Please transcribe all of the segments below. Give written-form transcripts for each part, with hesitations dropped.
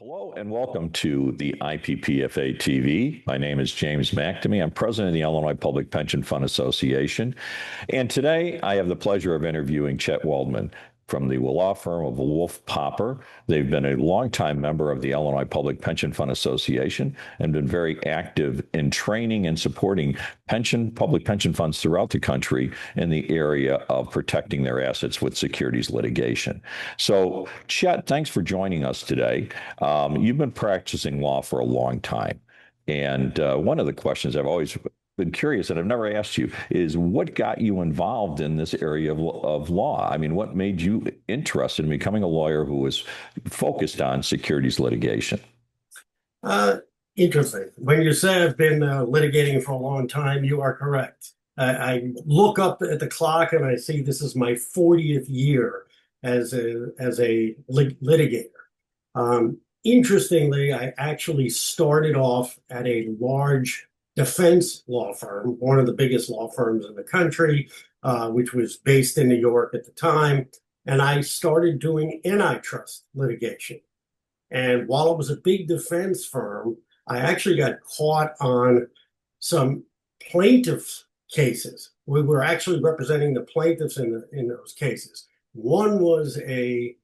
Hello and welcome to the IPPFA TV. My name is James McNamee. I'm president of the Illinois Public Pension Fund Association. And today I have the pleasure of interviewing Chet Waldman from the law firm of Wolf Popper. They've been a longtime member of the Illinois Public Pension Fund Association and been very active in training and supporting public pension funds throughout the country in the area of protecting their assets with securities litigation. So, Chet, thanks for joining us today. You've been practicing law for a long time. And one of the questions I've always been curious, and I've never asked you, is what got you involved in this area of law? I mean, what made you interested in becoming a lawyer who was focused on securities litigation? Interesting. When you say I've been litigating for a long time, you are correct. I look up at the clock and I see this is my 40th year as a litigator. Interestingly, I actually started off at a large defense law firm, one of the biggest law firms in the country, which was based in New York at the time. And I started doing antitrust litigation. And while it was a big defense firm, I actually got caught on some plaintiffs' cases. We were actually representing the plaintiffs in those cases. One was a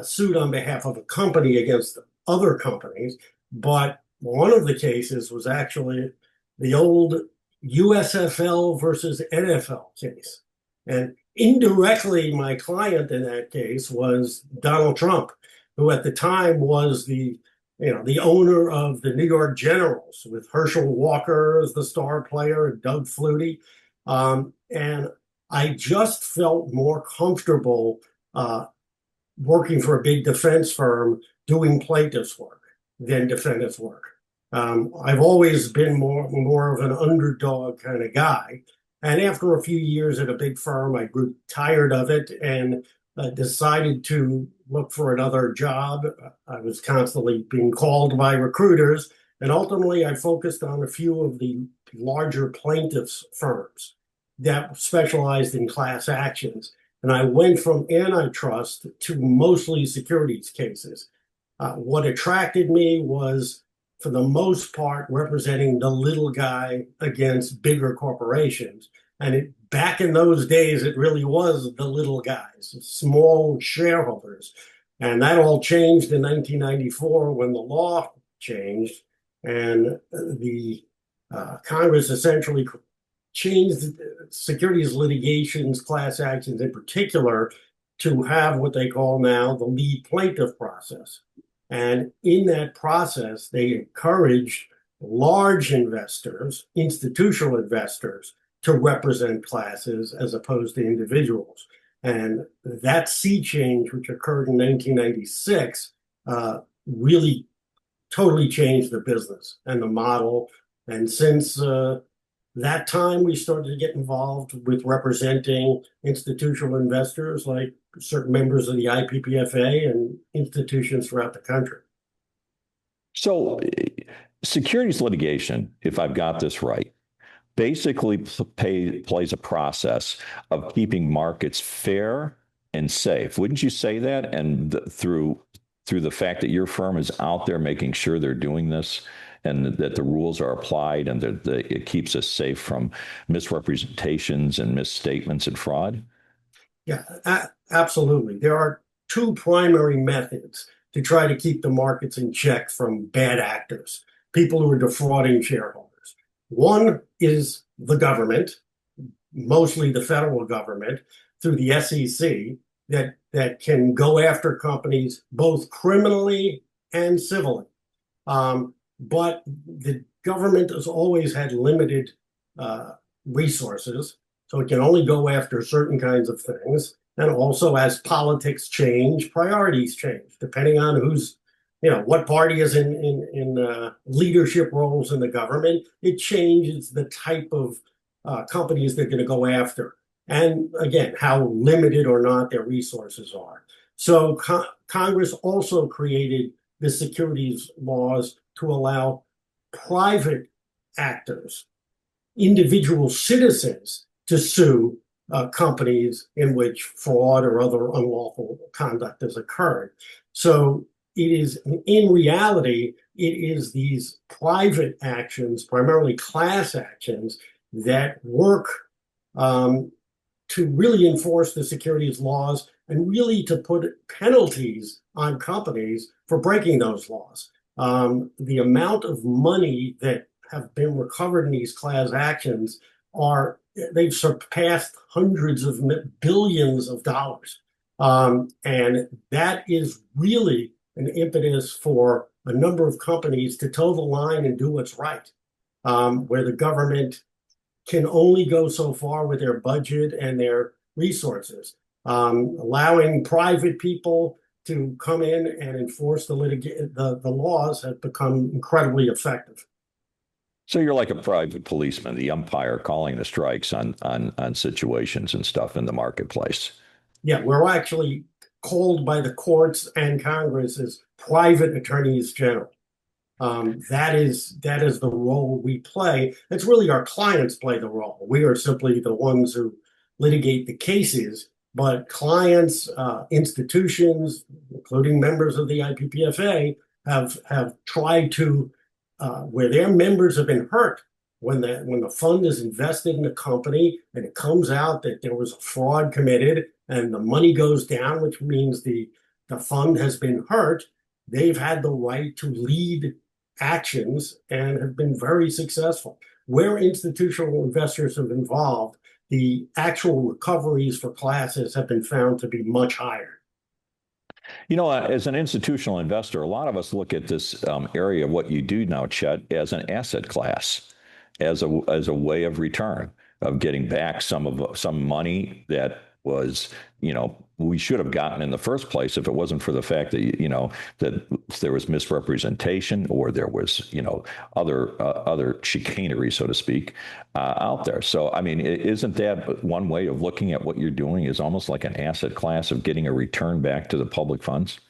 suit on behalf of a company against other companies, but one of the cases was actually the old USFL versus NFL case. And indirectly, my client in that case was Donald Trump, who at the time was the owner of the New York Generals, with Herschel Walker as the star player and Doug Flutie. And I just felt more comfortable working for a big defense firm doing plaintiff's work than defendant's work. I've always been more of an underdog kind of guy. And after a few years at a big firm, I grew tired of it and decided to look for another job. I was constantly being called by recruiters. And ultimately, I focused on a few of the larger plaintiffs' firms that specialized in class actions. And I went from antitrust to mostly securities cases. What attracted me was, for the most part, representing the little guy against bigger corporations. And back in those days, it really was the little guys, small shareholders. And that all changed in 1994 when the law changed and the Congress essentially changed securities litigations, class actions in particular, to have what they call now the lead plaintiff process. And in that process, they encouraged large investors, institutional investors, to represent classes as opposed to individuals. And that sea change, which occurred in 1996, really totally changed the business and the model. And since that time, we started to get involved with representing institutional investors like certain members of the IPPFA and institutions throughout the country. So, securities litigation, if I've got this right, basically plays a process of keeping markets fair and safe. Wouldn't you say that? And through the fact that your firm is out there making sure they're doing this and that the rules are applied and that it keeps us safe from misrepresentations and misstatements and fraud? Yeah, absolutely. There are two primary methods to try to keep the markets in check from bad actors, people who are defrauding shareholders. One is the government, mostly the federal government, through the SEC, that can go after companies both criminally and civilly. But the government has always had limited resources, so it can only go after certain kinds of things. And also, as politics change, priorities change, depending on what party is in leadership roles in the government. It changes the type of companies they're going to go after. And again, how limited or not their resources are. So Congress also created the securities laws to allow private actors, individual citizens, to sue companies in which fraud or other unlawful conduct has occurred. So it is, in reality, it is these private actions, primarily class actions, that work to really enforce the securities laws and really to put penalties on companies for breaking those laws. The amount of money that have been recovered in these class actions they've surpassed hundreds of billions of dollars. And that is really an impetus for a number of companies to toe the line and do what's right, where the government can only go so far with their budget and their resources. Allowing private people to come in and enforce the laws have become incredibly effective. So you're like a private policeman, the umpire calling the strikes on situations and stuff in the marketplace. Yeah, we're actually called by the courts and Congress as private attorneys general. That is the role we play. It's really our clients play the role. We are simply the ones who litigate the cases, but clients, institutions, including members of the IPPFA, have tried to, where their members have been hurt when the fund is invested in a company and it comes out that there was a fraud committed and the money goes down, which means the fund has been hurt. They've had the right to lead actions and have been very successful. Where institutional investors have involved, the actual recoveries for classes have been found to be much higher. You know, as an institutional investor, a lot of us look at this area of what you do now, Chet, as an asset class, as a way of return, of getting back some money that was, we should have gotten in the first place if it wasn't for the fact that, that there was misrepresentation or there was, other chicanery, so to speak, out there. So, I mean, isn't that one way of looking at what you're doing is almost like an asset class of getting a return back to the public funds?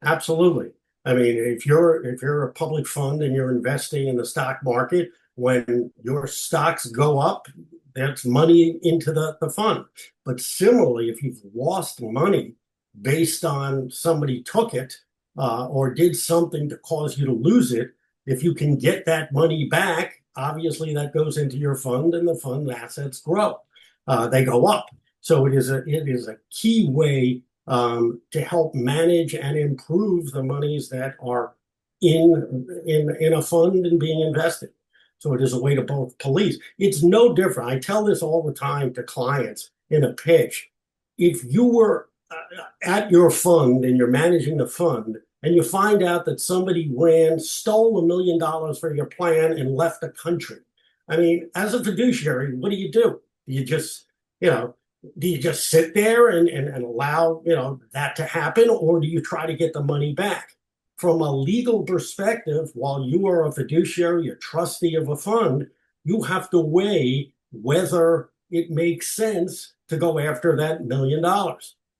Absolutely. I mean, if you're a public fund and you're investing in the stock market, when your stocks go up, that's money into the fund. But similarly, if you've lost money based on somebody took it or did something to cause you to lose it, if you can get that money back, obviously that goes into your fund and the fund assets grow. They go up. So it is a key way to help manage and improve the monies that are in a fund and being invested. So it is a way to both police. It's no different. I tell this all the time to clients in a pitch. If you were at your fund and you're managing the fund and you find out that somebody stole $1 million for your plan and left the country. I mean, as a fiduciary, what do? Do you just, do you just sit there and allow, that to happen? Or do you try to get the money back? From a legal perspective, while you are a fiduciary, a trustee of a fund, you have to weigh whether it makes sense to go after that $1 million.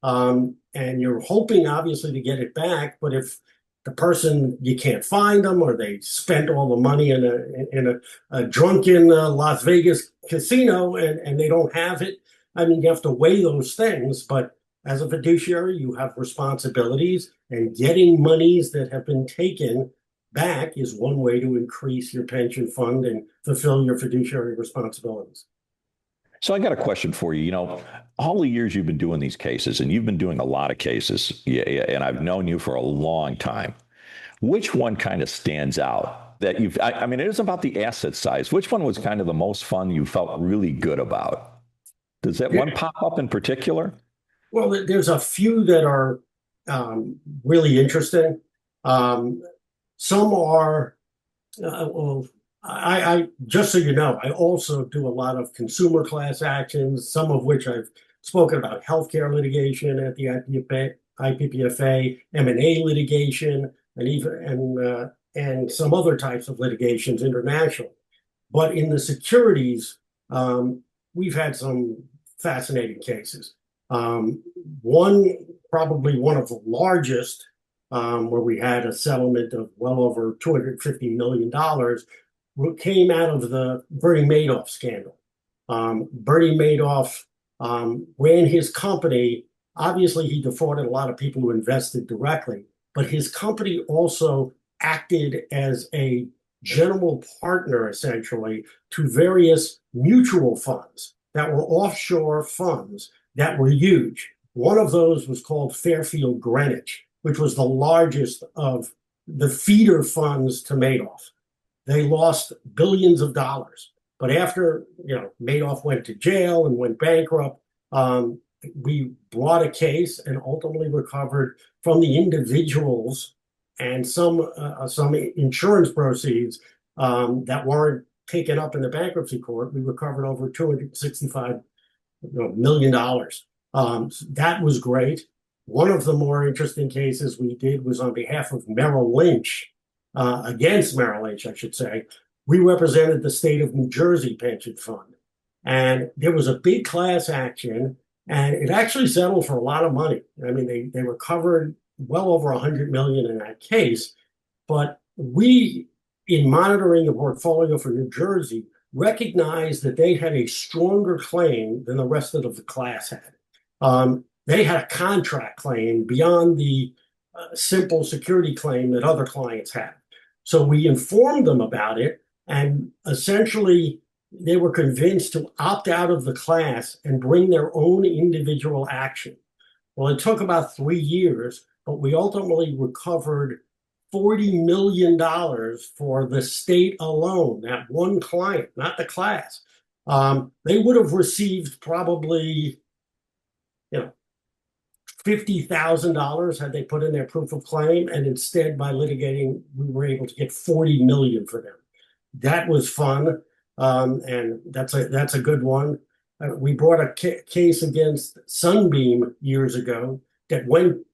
And you're hoping, obviously, to get it back. But if the person, you can't find them or they spent all the money in a drunken Las Vegas casino and they don't have it, I mean, you have to weigh those things. But as a fiduciary, you have responsibilities, and getting monies that have been taken back is one way to increase your pension fund and fulfill your fiduciary responsibilities. So I got a question for you. All the years you've been doing these cases, and you've been doing a lot of cases, and I've known you for a long time. Which one kind of stands out that I mean, it isn't about the asset size. Which one was kind of the most fun you felt really good about? Does that one pop up in particular? Well, there's a few that are really interesting. Some are, I just so you know, I also do a lot of consumer class actions, some of which I've spoken about healthcare litigation at the IPPFA, M&A litigation, and some other types of litigations internationally. But in the securities, we've had some fascinating cases. Probably one of the largest, where we had a settlement of well over $250 million, came out of the Bernie Madoff scandal. Bernie Madoff ran his company. Obviously, he defrauded a lot of people who invested directly, but his company also acted as a general partner, essentially, to various mutual funds that were offshore funds that were huge. One of those was called Fairfield Greenwich, which was the largest of the feeder funds to Madoff. They lost billions of dollars. But after, Madoff went to jail and went bankrupt, we brought a case and ultimately recovered from the individuals and some insurance proceeds that weren't taken up in the bankruptcy court. We recovered over $265 million. So that was great. One of the more interesting cases we did was on behalf of Merrill Lynch, against Merrill Lynch, I should say. We represented the state of New Jersey pension fund. And there was a big class action, and it actually settled for a lot of money. I mean, they recovered well over $100 million in that case. But we, in monitoring the portfolio for New Jersey, recognized that they had a stronger claim than the rest of the class had. They had a contract claim beyond the simple security claim that other clients had. So we informed them about it, and essentially they were convinced to opt out of the class and bring their own individual action. Well, it took about 3 years, but we ultimately recovered $40 million for the state alone, that one client, not the class. They would have received probably, $50,000 had they put in their proof of claim, and instead, by litigating, we were able to get $40 million for them. That was fun, and that's a good one. We brought a case against Sunbeam years ago that went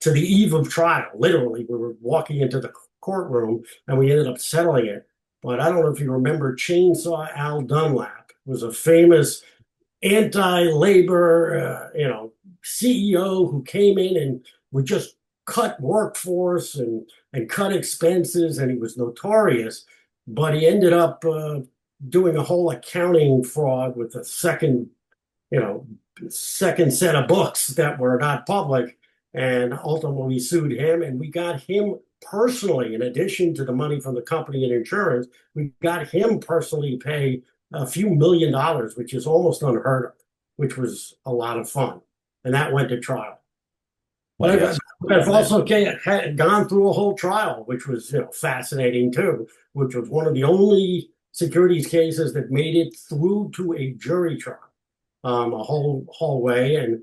to the eve of trial. Literally, we were walking into the courtroom, and we ended up settling it. But I don't know if you remember, Chainsaw Al Dunlap was a famous anti-labor, CEO who came in and would just cut workforce and cut expenses, and he was notorious. But he ended up doing a whole accounting fraud with a second set of books that were not public, and ultimately we sued him, and we got him personally, in addition to the money from the company and insurance, we got him personally to pay a few $1 million, which is almost unheard of, which was a lot of fun. And that went to trial. But I've also gone through a whole trial, which was fascinating too, which was one of the only securities cases that made it through to a jury trial, a whole way. And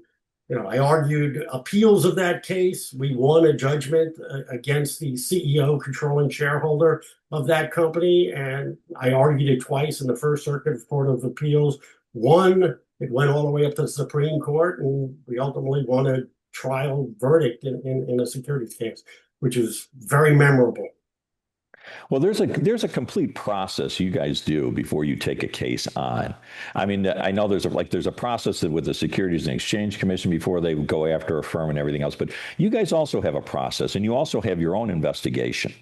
I argued appeals of that case. We won a judgment against the CEO, controlling shareholder of that company, and I argued it twice in the First Circuit Court of Appeals. One, it went all the way up to the Supreme Court, and we ultimately won a trial verdict in a securities case, which is very memorable. Well, there's a complete process you guys do before you take a case on. I mean, I know there's a process with the Securities and Exchange Commission before they go after a firm and everything else. But you guys also have a process, and you also have your own investigation.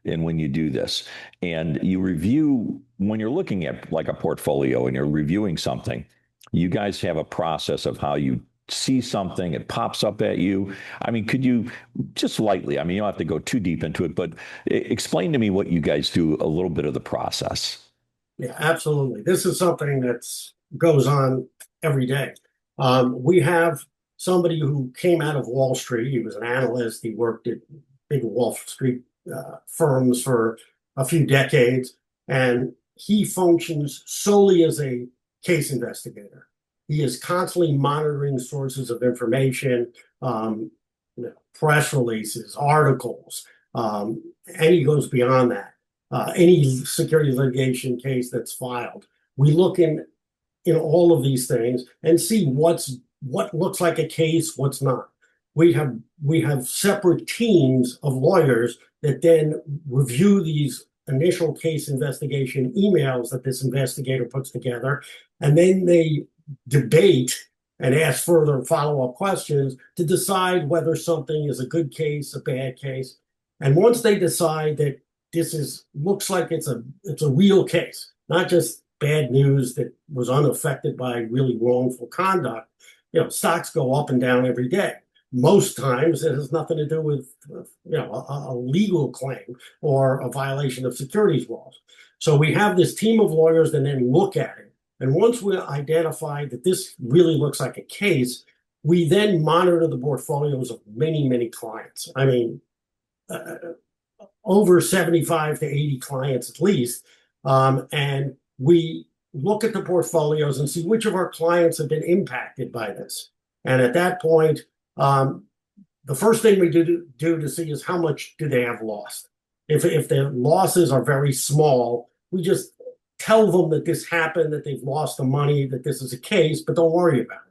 And when you do this, and you review, when you're looking at like a portfolio and you're reviewing something, you guys have a process of how you see something, it pops up at you. I mean, could you just lightly, I mean, you don't have to go too deep into it, but explain to me what you guys do, a little bit of the process. Yeah, absolutely. This is something that goes on every day. We have somebody who came out of Wall Street. He was an analyst. He worked at big Wall Street firms for a few decades, and he functions solely as a case investigator. He is constantly monitoring sources of information, press releases, articles, and he goes beyond that. Any securities litigation case that's filed, we look in all of these things and see what looks like a case, what's not. We have separate teams of lawyers that then review these initial case investigation emails that this investigator puts together, and then they debate and ask further follow-up questions to decide whether something is a good case, a bad case. And once they decide that looks like it's a real case, not just bad news that was unaffected by really wrongful conduct, stocks go up and down every day. Most times it has nothing to do with a legal claim or a violation of securities laws. So we have this team of lawyers that then look at it. And once we identify that this really looks like a case, we then monitor the portfolios of many, many clients. I mean, uh, over 75 to 80 clients at least. And we look at the portfolios and see which of our clients have been impacted by this. And at that point, the first thing we do to see is how much do they have lost. If their losses are very small, we just tell them that this happened, that they've lost the money, that this is a case, but don't worry about it.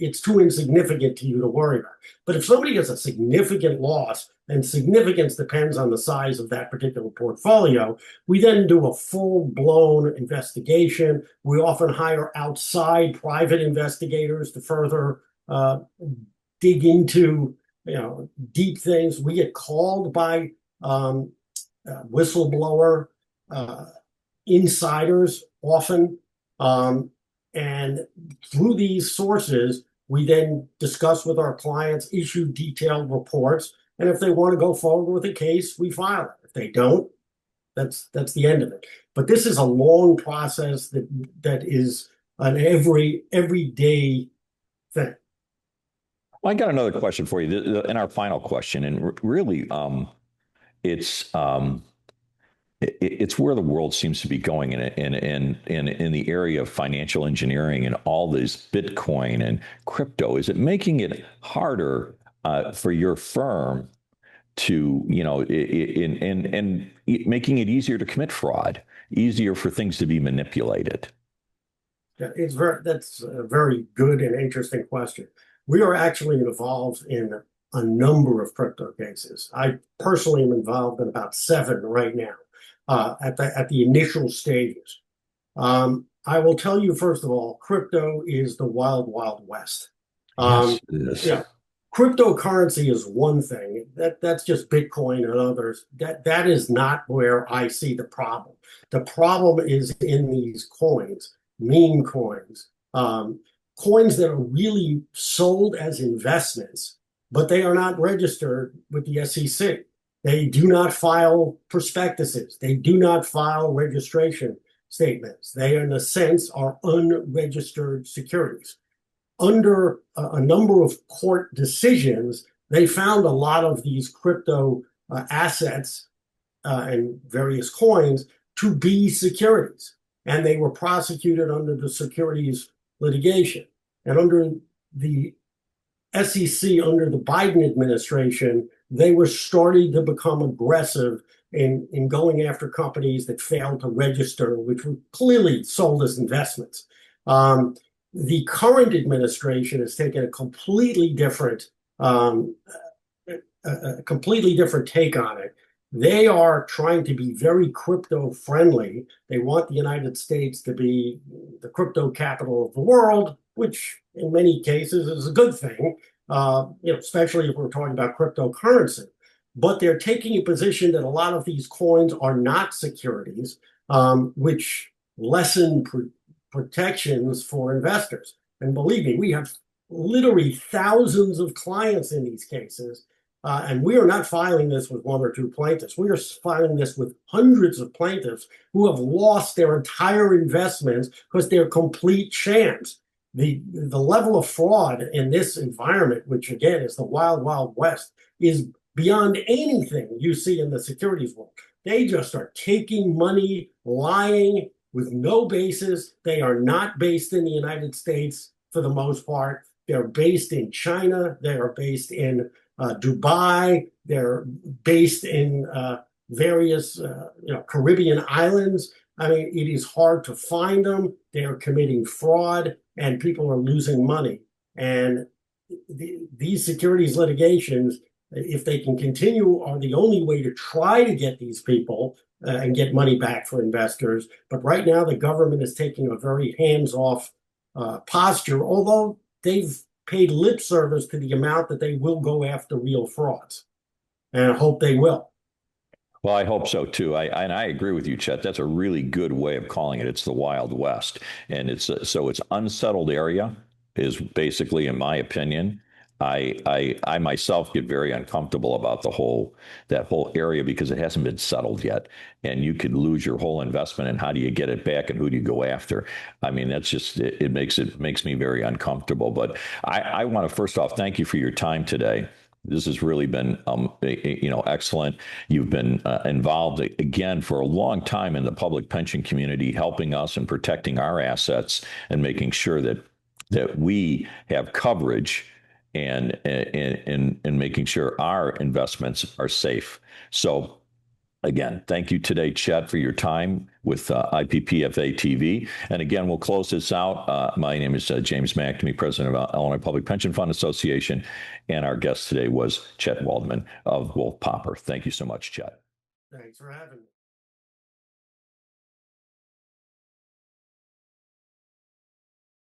It's too insignificant to you to worry about. But if somebody has a significant loss, and significance depends on the size of that particular portfolio, we then do a full-blown investigation. We often hire outside private investigators to further dig into deep things. We get called by whistleblower insiders often. And through these sources, we then discuss with our clients, issue detailed reports. And if they want to go forward with a case, we file it. If they don't, that's the end of it. But this is a long process that is an everyday thing. Well, I got another question for you, and our final question, and really, it's it's where the world seems to be going in the area of financial engineering and all this Bitcoin and crypto. Is it making it harder for your firm to, and making it easier to commit fraud, easier for things to be manipulated? That's a very good and interesting question. We are actually involved in a number of crypto cases. I personally am involved in about 7 right now. At the initial stages. I will tell you, first of all, crypto is the wild, wild west. Yes, it is. Yeah, cryptocurrency is one thing. That's just Bitcoin and others. That is not where I see the problem. The problem is in these coins, meme coins, coins that are really sold as investments, but they are not registered with the SEC. They do not file prospectuses. They do not file registration statements. They, in a sense, are unregistered securities. Under a number of court decisions, they found a lot of these crypto assets and various coins to be securities. And they were prosecuted under the securities litigation. And under the SEC, under the Biden administration, they were starting to become aggressive in going after companies that failed to register, which were clearly sold as investments. The current administration has taken a completely different take on it. They are trying to be very crypto friendly. They want the United States to be the crypto capital of the world, which in many cases is a good thing. Especially if we're talking about cryptocurrency. But they're taking a position that a lot of these coins are not securities, which lessen protections for investors. And believe me, we have literally thousands of clients in these cases. And we are not filing this with 1 or 2 plaintiffs. We are filing this with hundreds of plaintiffs who have lost their entire investments because they're complete shams. The level of fraud in this environment, which again is the wild, wild west, is beyond anything you see in the securities world. They just are taking money, lying with no basis. They are not based in the United States for the most part. They're based in China. They are based in Dubai. They're based in various Caribbean islands. I mean, it is hard to find them. They are committing fraud, and people are losing money. And these securities litigations, if they can continue, are the only way to try to get these people and get money back for investors. But right now, the government is taking a very hands-off posture, although they've paid lip service to the amount that they will go after real frauds. And I hope they will. Well, I hope so too. I agree with you, Chet. That's a really good way of calling it. It's the Wild West, and it's unsettled area is basically, in my opinion, I myself get very uncomfortable about that whole area because it hasn't been settled yet, and you could lose your whole investment. And how do you get it back? And who do you go after? I mean, that's just it makes me very uncomfortable. But I want to first off thank you for your time today. This has really been, excellent. You've been involved again for a long time in the public pension community, helping us and protecting our assets and making sure that we have coverage and making sure our investments are safe. So again, thank you today, Chet, for your time with IPPFA TV. And again, we'll close this out. My name is James McNamee, President of Illinois Public Pension Fund Association. And our guest today was Chet Waldman of Wolf Popper. Thank you so much, Chet. Thanks for having me.